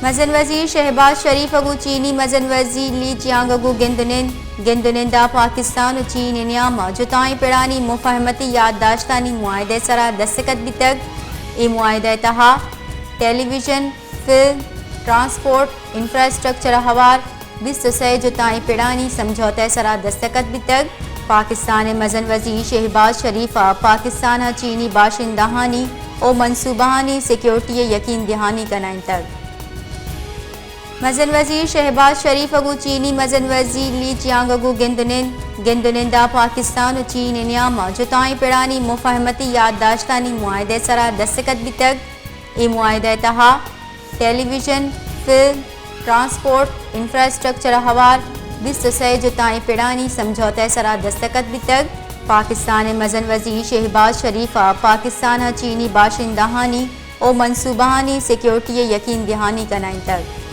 مزن وزیر شہباز شریف اگو چینی مزن وزیر لی چیانگ اگو گندنندہ پاکستان و چین نیاما جتائیں پیرانی مفاہمتی یادداشتانی معاہدے سرا دستخط بھی تک ای معاہدہ تہا ٹیلی ویژن فلم ٹرانسپورٹ انفراسٹرکچر حوار 23 جتائیں پیرانی سمجھوتے سرا دستخط بھی تک پاکستان مزن وزیر شہباز شریفہ پاکستان چینی باشندہانی او منصوبہانی سیکیورٹی یقین دہانی کنائن تک مزن وزیر شہباز شریف اگو چینی مزن وزیر لی چیانگ اگو گندنندہ پاکستان و چین نیاما جتائیں پیرانی مفاہمتی یادداشتانی معاہدے سرا دستخط بھی تک ای معاہدہ تہا ٹیلی ویژن فلم ٹرانسپورٹ انفراسٹرکچر حوار 23 جتائیں پیرانی سمجھوتے سرا دستخط بھی تک پاکستان مزن وزیر شہباز شریفہ پاکستان چینی باشندہانی او منصوبہانی سیکیورٹی یقین دہانی کنائن تک